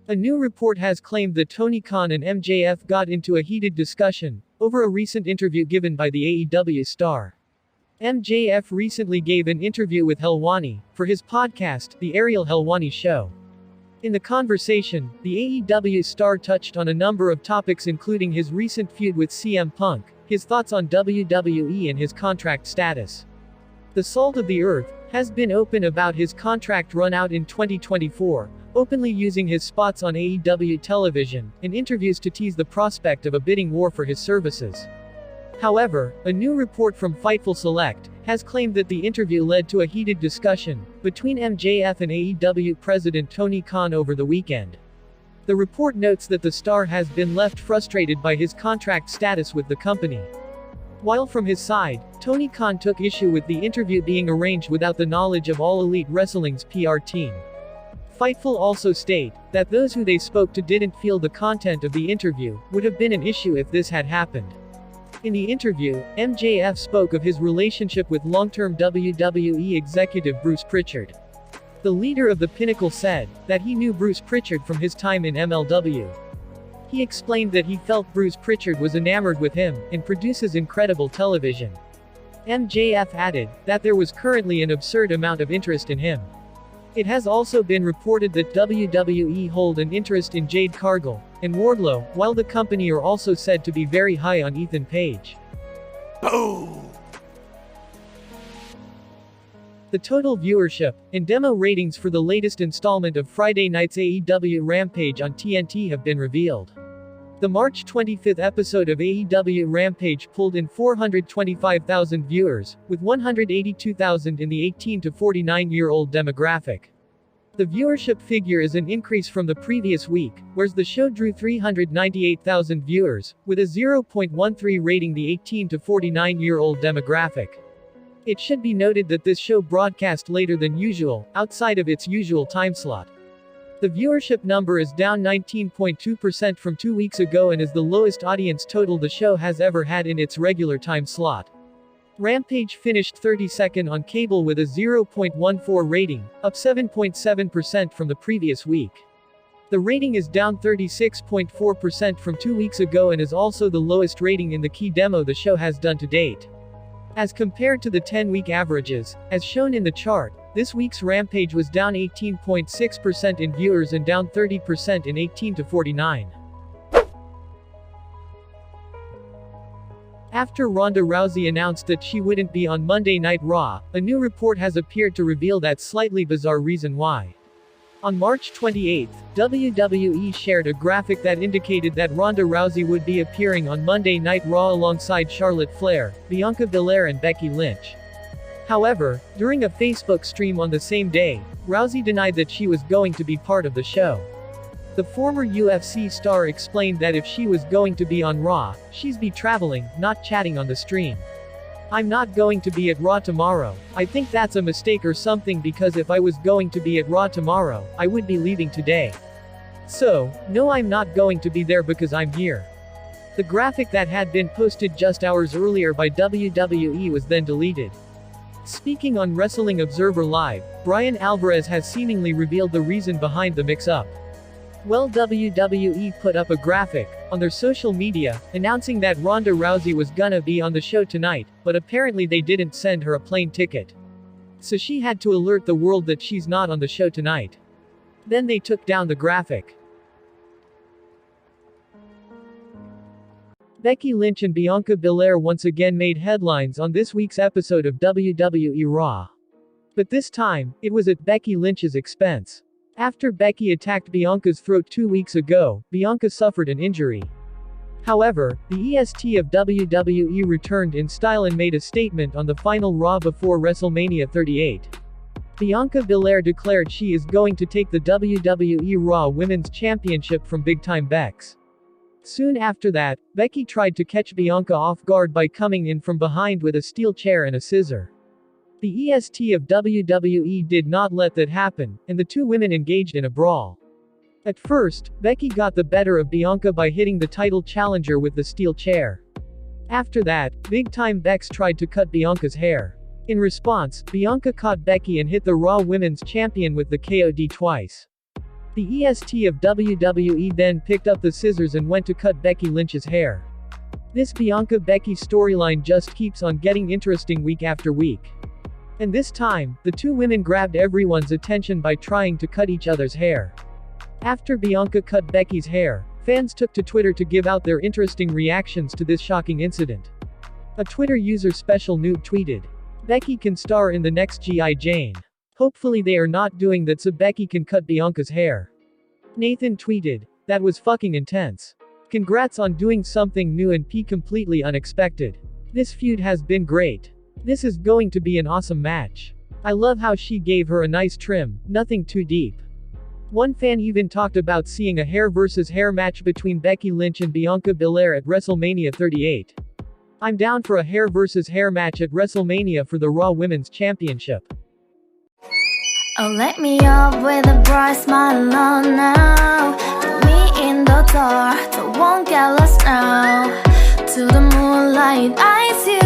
A new report has claimed that Tony Khan and MJF got into a heated discussion over a recent interview given by the AEW star. MJF recently gave an interview with Helwani for his podcast, The Ariel Helwani Show. In the conversation, the AEW star touched on a number of topics including his recent feud with CM Punk, his thoughts on WWE and his contract status. The Salt of the Earth has been open about his contract run out in 2024, openly using his spots on AEW television and interviews to tease the prospect of a bidding war for his services. However, a new report from Fightful Select has claimed that the interview led to a heated discussion between MJF and AEW President Tony Khan over the weekend. The report notes that the star has been left frustrated by his contract status with the company. While from his side, Tony Khan took issue with the interview being arranged without the knowledge of All Elite Wrestling's PR team. Fightful also state that those who they spoke to didn't feel the content of the interview would have been an issue if this had happened. In the interview, MJF spoke of his relationship with long-term WWE executive Bruce Prichard. The leader of the Pinnacle said that he knew Bruce Prichard from his time in MLW. He explained that he felt Bruce Prichard was enamored with him and produces incredible television. MJF added that there was currently an absurd amount of interest in him. It has also been reported that WWE hold an interest in Jade Cargill and Wardlow, while the company are also said to be very high on Ethan Page. Boom! The total viewership and demo ratings for the latest installment of Friday night's AEW Rampage on TNT have been revealed. The March 25th episode of AEW Rampage pulled in 425,000 viewers, with 182,000 in the 18 to 49-year-old demographic. The viewership figure is an increase from the previous week, whereas the show drew 398,000 viewers, with a 0.13 rating the 18 to 49-year-old demographic. It should be noted that this show broadcast later than usual, outside of its usual time slot. The viewership number is down 19.2% from 2 weeks ago and is the lowest audience total the show has ever had in its regular time slot. Rampage finished 32nd on cable with a 0.14 rating, up 7.7% from the previous week. The rating is down 36.4% from 2 weeks ago and is also the lowest rating in the key demo the show has done to date. As compared to the 10-week averages, as shown in the chart, this week's Rampage was down 18.6% in viewers and down 30% in 18 to 49. After Ronda Rousey announced that she wouldn't be on Monday Night Raw, a new report has appeared to reveal that slightly bizarre reason why. On March 28, WWE shared a graphic that indicated that Ronda Rousey would be appearing on Monday Night Raw alongside Charlotte Flair, Bianca Belair and Becky Lynch. However, during a Facebook stream on the same day, Rousey denied that she was going to be part of the show. The former UFC star explained that if she was going to be on Raw, she'd be traveling, not chatting on the stream. "I'm not going to be at Raw tomorrow. I think that's a mistake or something because if I was going to be at Raw tomorrow, I would be leaving today. So, no, I'm not going to be there because I'm here." The graphic that had been posted just hours earlier by WWE was then deleted. Speaking on Wrestling Observer Live, Bryan Alvarez has seemingly revealed the reason behind the mix-up. Well, WWE put up a graphic on their social media, announcing that Ronda Rousey was gonna be on the show tonight, but apparently they didn't send her a plane ticket. So she had to alert the world that she's not on the show tonight. Then they took down the graphic. Becky Lynch and Bianca Belair once again made headlines on this week's episode of WWE Raw. But this time, it was at Becky Lynch's expense. After Becky attacked Bianca's throat 2 weeks ago, Bianca suffered an injury. However, the EST of WWE returned in style and made a statement on the final Raw before WrestleMania 38. Bianca Belair declared she is going to take the WWE Raw Women's Championship from Big Time Bex. Soon after that, Becky tried to catch Bianca off guard by coming in from behind with a steel chair and a scissor. The EST of WWE did not let that happen, and the two women engaged in a brawl. At first, Becky got the better of Bianca by hitting the title challenger with the steel chair. After that, Big Time Bex tried to cut Bianca's hair. In response, Bianca caught Becky and hit the Raw Women's Champion with the KOD twice. The EST of WWE then picked up the scissors and went to cut Becky Lynch's hair. This Bianca-Becky storyline just keeps on getting interesting week after week. And this time, the two women grabbed everyone's attention by trying to cut each other's hair. After Bianca cut Becky's hair, fans took to Twitter to give out their interesting reactions to this shocking incident. A Twitter user Special Noob tweeted, "Becky can star in the next G.I. Jane. Hopefully they are not doing that so Becky can cut Bianca's hair." Nathan tweeted, "That was fucking intense. Congrats on doing something new and completely unexpected. This feud has been great. This is going to be an awesome match. I love how she gave her a nice trim, nothing too deep." One fan even talked about seeing a hair versus hair match between Becky Lynch and Bianca Belair at WrestleMania 38. I'm down for a hair versus hair match at WrestleMania for the Raw Women's Championship. Oh, let me up with a bright smile on now. Put me in the dark, so won't get lost now. To the moonlight, eyes you.